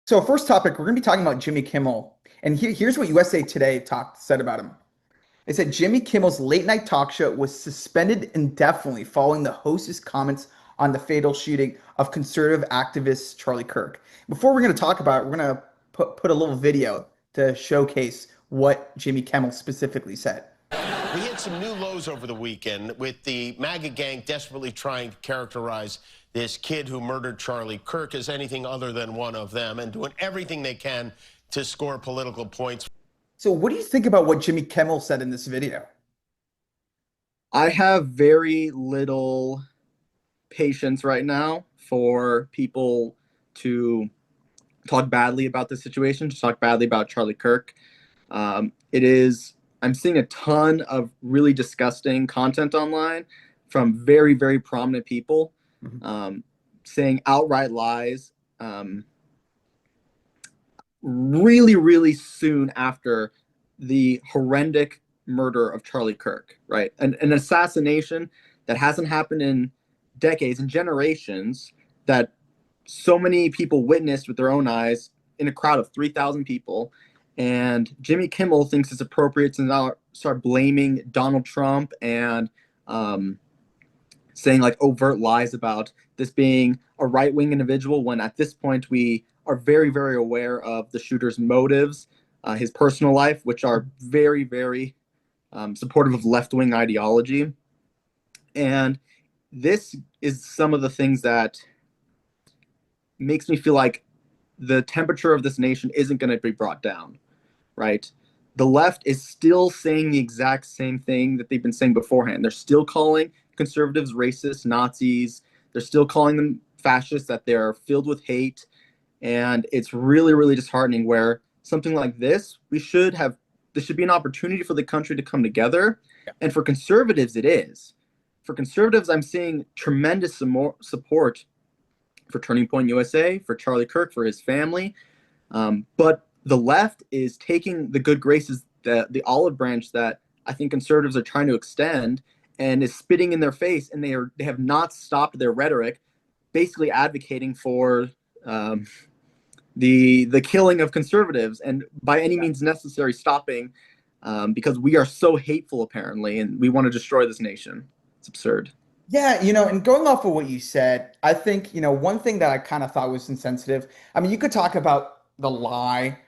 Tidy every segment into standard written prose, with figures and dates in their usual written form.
So first topic, we're going to be talking about Jimmy Kimmel. And here's what USA Today said about him. It said Jimmy Kimmel's late night talk show was suspended indefinitely following the host's comments on the fatal shooting of conservative activist Charlie Kirk. Before we're going to talk about it, we're going to put a little video to showcase what Jimmy Kimmel specifically said. We hit some new lows over the weekend with the MAGA gang desperately trying to characterize this kid who murdered Charlie Kirk as anything other than one of them and doing everything they can to score political points. So what do you think about what Jimmy Kimmel said in this video? I have very little patience right now for people to talk badly about the situation, to talk badly about Charlie Kirk. I'm seeing a ton of really disgusting content online from very, very prominent people saying outright lies really, really soon after the horrific murder of Charlie Kirk, right? An assassination that hasn't happened in decades and generations, that so many people witnessed with their own eyes in a crowd of 3,000 people. And Jimmy Kimmel thinks it's appropriate to now start blaming Donald Trump and saying like overt lies about this being a right-wing individual, when at this point we are very, very aware of the shooter's motives, his personal life, which are very, very supportive of left-wing ideology. And this is some of the things that makes me feel like the temperature of this nation isn't going to be brought down, right? The left is still saying the exact same thing that they've been saying beforehand. They're still calling conservatives racist, Nazis. They're still calling them fascists, that they're filled with hate. And it's really, really disheartening where something like this, this should be an opportunity for the country to come together. Yeah. And for conservatives, it is. For conservatives, I'm seeing tremendous support for Turning Point USA, for Charlie Kirk, for his family. But the left is taking the good graces, the olive branch that I think conservatives are trying to extend, and is spitting in their face, and they have not stopped their rhetoric, basically advocating for the killing of conservatives, and by any means necessary stopping, because we are so hateful apparently, and we want to destroy this nation. It's absurd. Yeah, and going off of what you said, I think, one thing that I kind of thought was insensitive. I mean, you could talk about the lie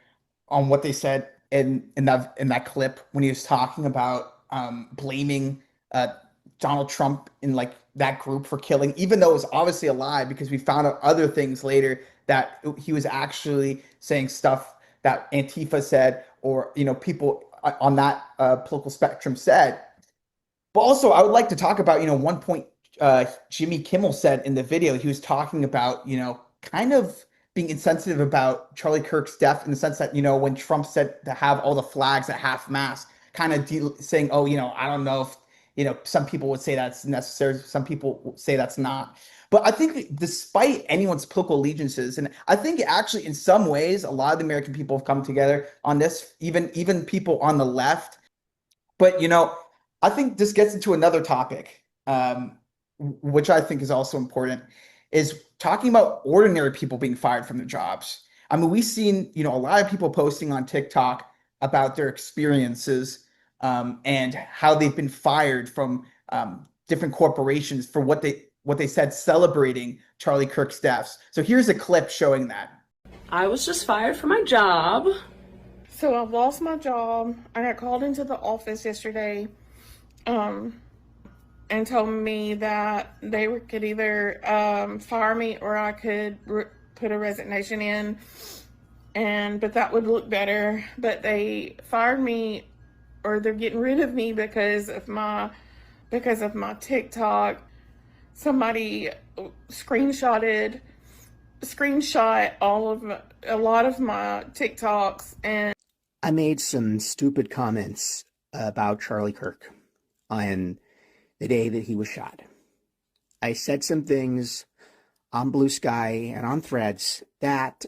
on what they said in that clip when he was talking about blaming Donald Trump in like that group for killing, even though it was obviously a lie, because we found out other things later that he was actually saying stuff that Antifa said, or people on that political spectrum said. But also, I would like to talk about, one point Jimmy Kimmel said in the video. He was talking about, kind of being insensitive about Charlie Kirk's death, in the sense that, when Trump said to have all the flags at half-mast, kind of saying, oh, I don't know if, some people would say that's necessary, some people say that's not. But I think despite anyone's political allegiances, and I think actually in some ways, a lot of the American people have come together on this, even people on the left. But, I think this gets into another topic, which I think is also important, is talking about ordinary people being fired from their jobs. I mean, we've seen, a lot of people posting on TikTok about their experiences and how they've been fired from different corporations for what they said celebrating Charlie Kirk's deaths. So here's a clip showing that. I was just fired from my job. So I've lost my job. I got called into the office yesterday and told me that they could either fire me or I could put a resignation in, but that would look better. But they fired me, or they're getting rid of me because of my TikTok. Somebody screenshot a lot of my TikToks, and I made some stupid comments about Charlie Kirk on the day that he was shot. I said some things on Blue Sky and on Threads that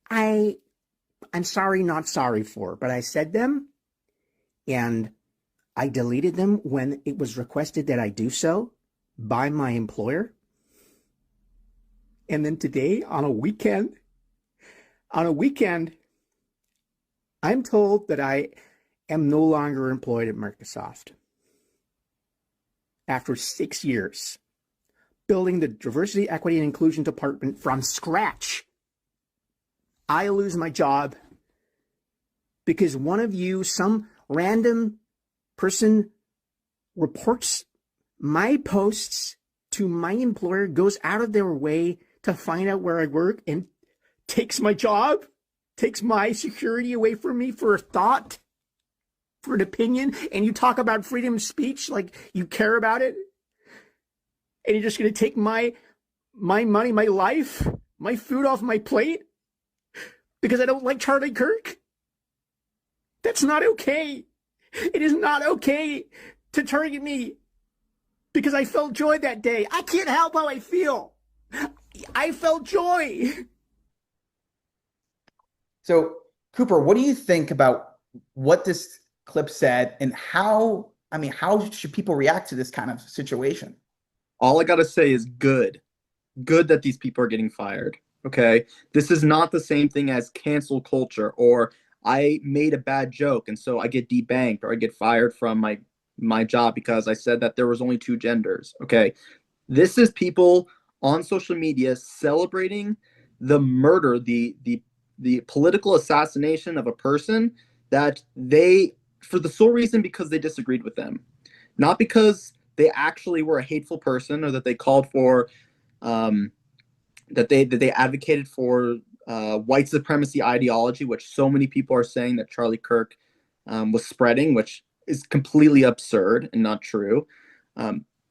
I'm sorry, not sorry for, but I said them and I deleted them when it was requested that I do so by my employer. And then today on a weekend, I'm told that I am no longer employed at Microsoft. After 6 years building the diversity, equity, and inclusion department from scratch, I lose my job because one of you, some random person, reports my posts to my employer, goes out of their way to find out where I work, and takes my job, takes my security away from me for a thought, for an opinion. And you talk about freedom of speech like you care about it, and you're just going to take my money, my life, my food off my plate because I don't like Charlie Kirk? That's not okay. It is not okay to target me because I felt joy that day. I can't help how I feel. I felt joy. So, Cooper, what do you think about what this clip said and how, I mean, how should people react to this kind of situation? All I got to say is good. Good that these people are getting fired. Okay. This is not the same thing as cancel culture or I made a bad joke and so I get debanked or I get fired from my job because I said that there was only two genders. Okay. This is people on social media celebrating the murder, the political assassination of a person that they, for the sole reason because they disagreed with them, not because they actually were a hateful person or that they called for that they advocated for white supremacy ideology, which so many people are saying that Charlie Kirk was spreading, which is completely absurd and not true.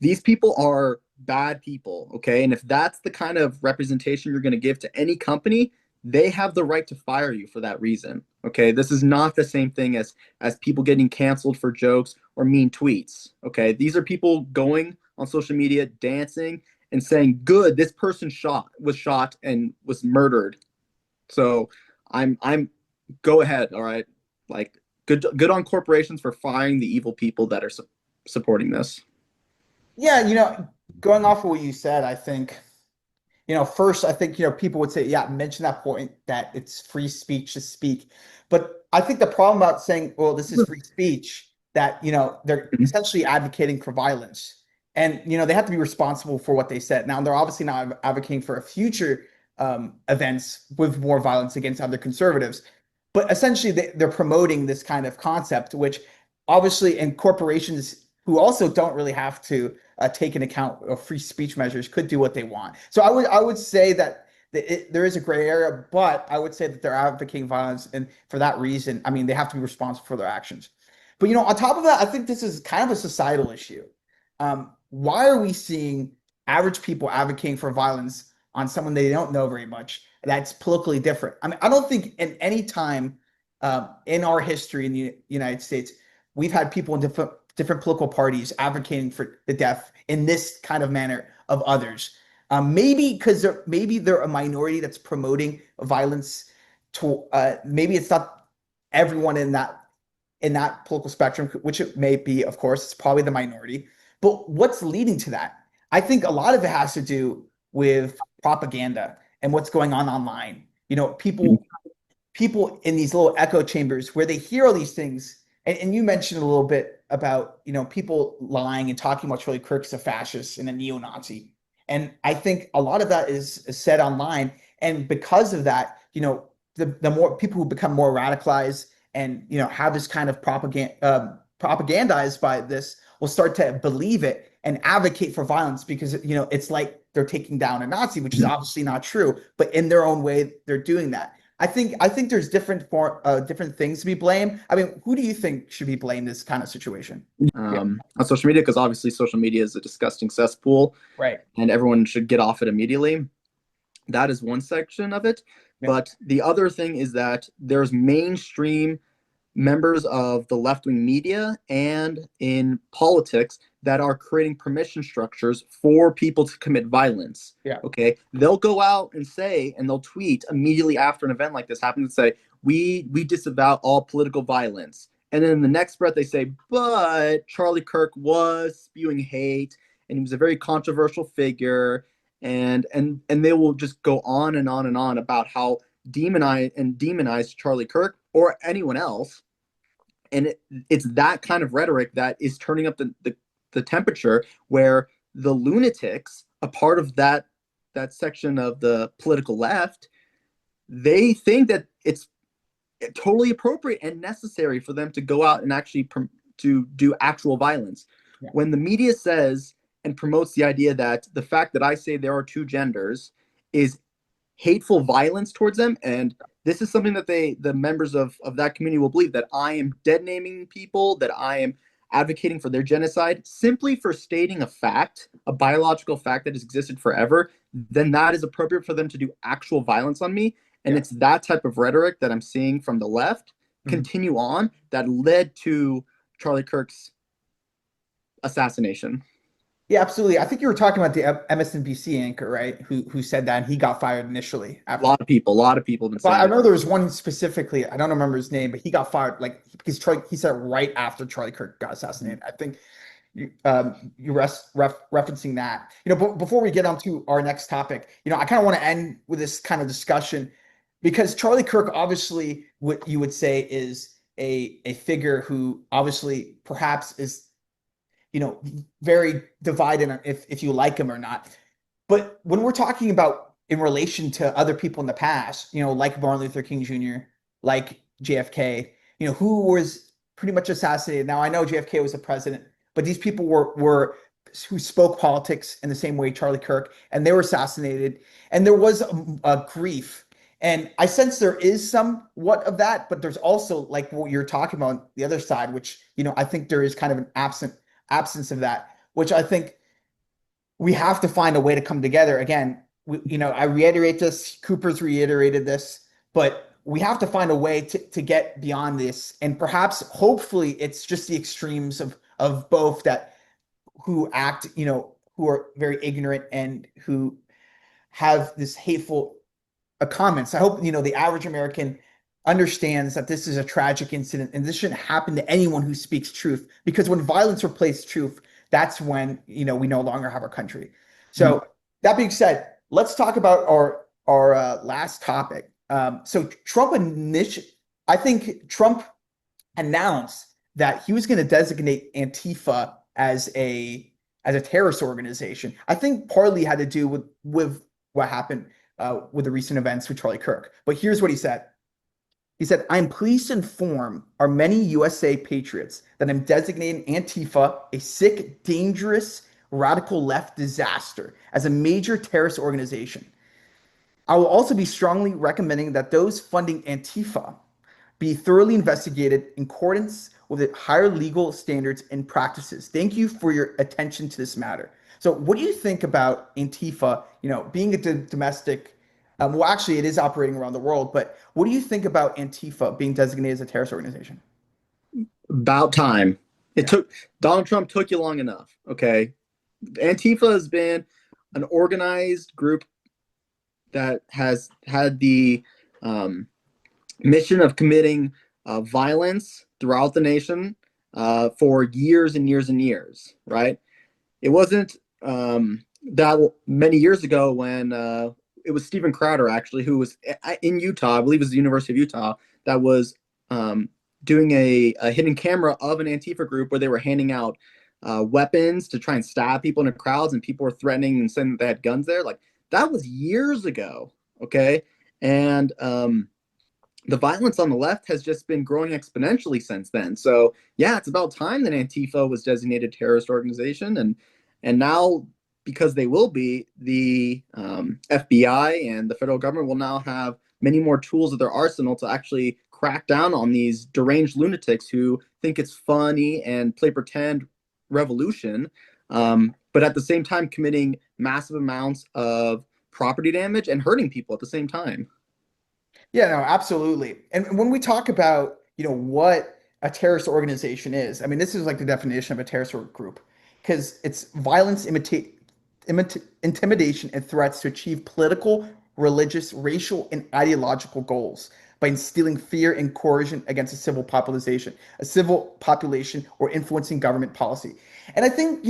These people are bad people, okay? And if that's the kind of representation you're going to give to any company, they have the right to fire you for that reason, okay? This is not the same thing as people getting canceled for jokes or mean tweets, okay? These are people going on social media, dancing, and saying, good, this person was shot and was murdered. So I'm go ahead, all right? Like good on corporations for firing the evil people that are supporting this. Yeah, going off of what you said, I think, first, I think, people would say, yeah, mention that point that it's free speech to speak. But I think the problem about saying, well, this is free speech, that, they're essentially advocating for violence. And, they have to be responsible for what they said. Now, they're obviously not advocating for a future events with more violence against other conservatives. But essentially, they're promoting this kind of concept, which obviously in corporations who also don't really have to take into account of free speech measures could do what they want. So I would say that there is a gray area, but I would say that they're advocating violence, and for that reason, I mean, they have to be responsible for their actions. But on top of that, I think this is kind of a societal issue. Why are we seeing average people advocating for violence on someone they don't know very much that's politically different? I mean, I don't think in any time in our history in the United States we've had people in different political parties advocating for the death in this kind of manner of others. Maybe because they're a minority that's promoting violence. Maybe it's not everyone in that political spectrum, which it may be. Of course, it's probably the minority. But what's leading to that? I think a lot of it has to do with propaganda and what's going on online. People in these little echo chambers where they hear all these things. And you mentioned a little bit about, people lying and talking about Charlie Kirk as a fascist and a neo-Nazi. And I think a lot of that is said online. And because of that, the more people who become more radicalized and, have this kind of propagandized by this will start to believe it and advocate for violence because, it's like they're taking down a Nazi, which is obviously not true. But in their own way, they're doing that. I think there's different things to be blamed. I mean, who do you think should be blamed in this kind of situation? On social media, because obviously social media is a disgusting cesspool, Right? And everyone should get off it immediately. That is one section of it. Yeah. But the other thing is that there's mainstream members of the left-wing media and in politics that are creating permission structures for people to commit violence. Yeah. Okay. They'll go out and say, and they'll tweet immediately after an event like this happens and say, we disavow all political violence. And then in the next breath, they say, but Charlie Kirk was spewing hate and he was a very controversial figure. and they will just go on and on and on about how demonize Charlie Kirk or anyone else. And it's that kind of rhetoric that is turning up the temperature, where the lunatics, a part of that section of the political left, they think that it's totally appropriate and necessary for them to go out and actually to do actual violence. Yeah. When the media says and promotes the idea that the fact that I say there are two genders is hateful violence towards them, and this is something that the members of that community will believe, that I am dead naming people, that I am advocating for their genocide simply for stating a fact, a biological fact that has existed forever, then that is appropriate for them to do actual violence on me. And it's that type of rhetoric that I'm seeing from the left continue on that led to Charlie Kirk's assassination. Yeah, absolutely. I think you were talking about the MSNBC anchor, right? Who said that, and he got fired initially. A lot of people have been saying I know there was one specifically. I don't remember his name, but he got fired because he said it right after Charlie Kirk got assassinated. I think you're referencing that. Before we get on to our next topic, I kind of want to end with this kind of discussion, because Charlie Kirk, obviously, what you would say is a figure who obviously perhaps is very divided if you like him or not. But when we're talking about in relation to other people in the past, like Martin Luther King Jr., like JFK, who was pretty much assassinated. Now, I know JFK was the president, but these people were who spoke politics in the same way Charlie Kirk, and they were assassinated. And there was a grief. And I sense there is somewhat of that, but there's also, like what you're talking about on the other side, which, I think there is kind of an absence of that, which I think we have to find a way to come together. Again, I reiterate this, Cooper's reiterated this, but we have to find a way to get beyond this. And perhaps, hopefully, it's just the extremes of both that who act, who are very ignorant and who have this hateful comments. I hope, the average American understands that this is a tragic incident and this shouldn't happen to anyone who speaks truth, because when violence replaces truth, that's when, we no longer have our country. So that being said, let's talk about our last topic. So I think Trump announced that he was going to designate Antifa as a terrorist organization. I think partly had to do with what happened with the recent events with Charlie Kirk. But here's what he said. He said, "I am pleased to inform our many USA patriots that I'm designating Antifa, a sick, dangerous, radical left disaster, as a major terrorist organization. I will also be strongly recommending that those funding Antifa be thoroughly investigated in accordance with higher legal standards and practices. Thank you for your attention to this matter." So what do you think about Antifa, being a domestic, well, actually, it is operating around the world, but what do you think about Antifa being designated as a terrorist organization? About time. Donald Trump took you long enough. Okay. Antifa has been an organized group that has had the mission of committing violence throughout the nation for years and years and years, right? It wasn't that many years ago when it was Steven Crowder, actually, who was in Utah, I believe it was the University of Utah, that was doing a hidden camera of an Antifa group where they were handing out weapons to try and stab people in the crowds, and people were threatening and saying that they had guns there. Like, that was years ago, okay? And the violence on the left has just been growing exponentially since then. So, yeah, it's about time that Antifa was designated a terrorist organization, and now, because they will be, the FBI and the federal government will now have many more tools at their arsenal to actually crack down on these deranged lunatics who think it's funny and play pretend revolution, but at the same time committing massive amounts of property damage and hurting people at the same time. Yeah, no, absolutely. And when we talk about, what a terrorist organization is, I mean, this is like the definition of a terrorist group, because it's violence, intimidation, and threats to achieve political, religious, racial, and ideological goals by instilling fear and coercion against a civil population, or influencing government policy. And I think,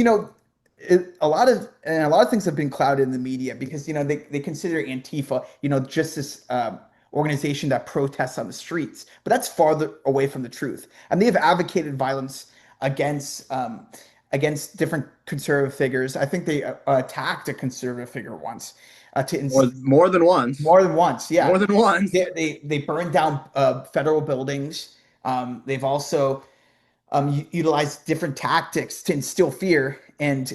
a lot of things have been clouded in the media because they consider Antifa just this organization that protests on the streets, but that's farther away from the truth. And they have advocated violence against against different conservative figures. I think they attacked a conservative figure once to More than once. more than once. Yeah, More than once. they burned down federal buildings. They've also utilize different tactics to instill fear and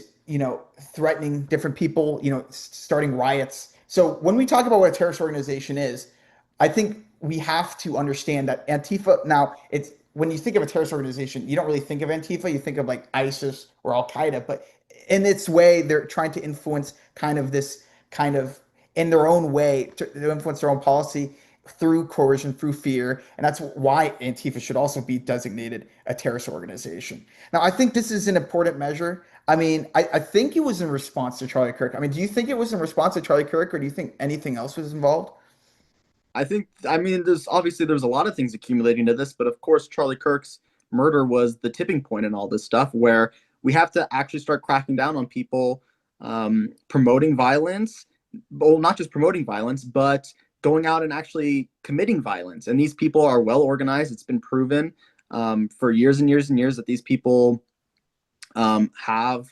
threatening different people, starting riots. So when we talk about what a terrorist organization is, I think we have to understand that Antifa, now it's when you think of a terrorist organization, you don't really think of Antifa, you think of like ISIS or Al Qaeda, but in its way they're trying to influence kind of in their own way to influence their own policy through coercion, through fear, and that's why Antifa should also be designated a terrorist organization. Now, I think this is an important measure. I mean, I think it was in response to Charlie Kirk. I mean, do you think it was in response to Charlie Kirk, or do you think anything else was involved? I mean, there's a lot of things accumulating to this, but of course, Charlie Kirk's murder was the tipping point in all this stuff where we have to actually start cracking down on people promoting violence. Well, not just promoting violence, but going out and actually committing violence. And these people are well organized. It's been proven for years and years and years that these people have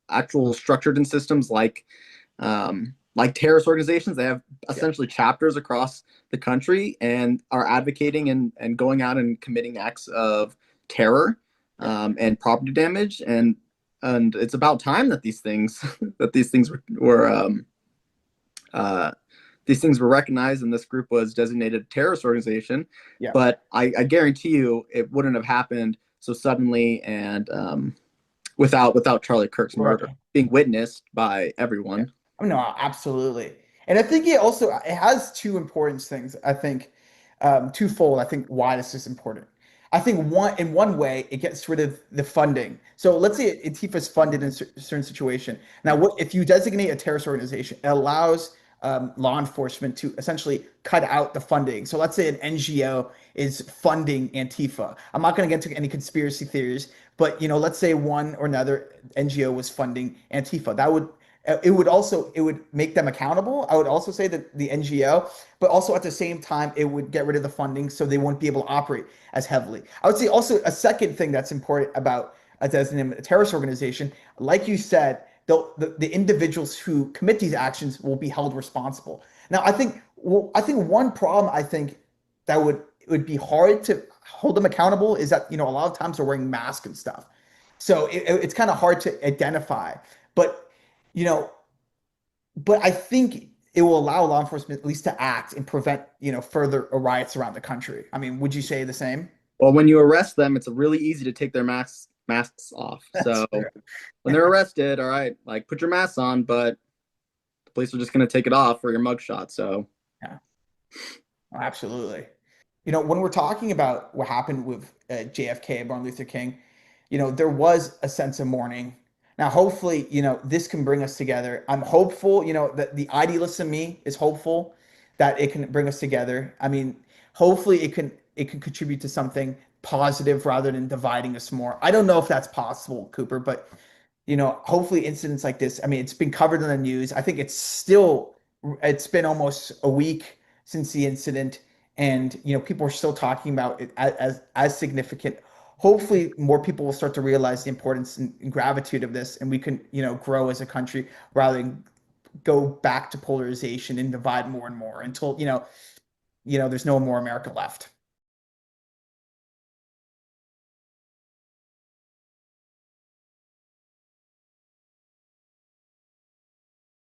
actual structured in systems like terrorist organizations. They have essentially chapters across the country and are advocating and going out and committing acts of terror and property damage. And it's about time that these things these things were recognized and this group was designated a terrorist organization. Yeah. But I guarantee you it wouldn't have happened so suddenly and without Charlie Kirk's murder being witnessed by everyone. Yeah. Oh, no, absolutely. And I think it has two important things. I think twofold. I think why this is important. I think in one way it gets rid of the funding. So let's say Antifa is funded in a certain situation. Now, what if you designate a terrorist organization? It allows law enforcement to essentially cut out the funding. So let's say an NGO is funding Antifa. I'm not going to get into any conspiracy theories, but let's say one or another NGO was funding Antifa. It would make them accountable. I would also say that the NGO, but also at the same time, it would get rid of the funding so they won't be able to operate as heavily. I would say also a second thing that's important about a designated terrorist organization, like you said, the individuals who commit these actions will be held responsible. Now, I think one problem that would be hard to hold them accountable is that a lot of times they're wearing masks and stuff, so it's kind of hard to identify. But you know, but I think it will allow law enforcement at least to act and prevent, further riots around the country. I mean, would you say the same? Well, when you arrest them, it's really easy to take their masks off. So when they're arrested, all right, like put your mask on, but the police are just going to take it off for your mugshot. So yeah, oh, absolutely. When we're talking about what happened with JFK, Martin Luther King, there was a sense of mourning. Now, hopefully, this can bring us together. I'm hopeful, that the idealist in me is hopeful that it can bring us together. I mean, hopefully it can contribute to something positive rather than dividing us more. I don't know if that's possible, Cooper, but hopefully incidents like this, I mean, it's been covered in the news. I think it's been almost a week since the incident, and people are still talking about it as significant. Hopefully more people will start to realize the importance and gravitude of this, and we can, grow as a country rather than go back to polarization and divide more and more until, there's no more America left.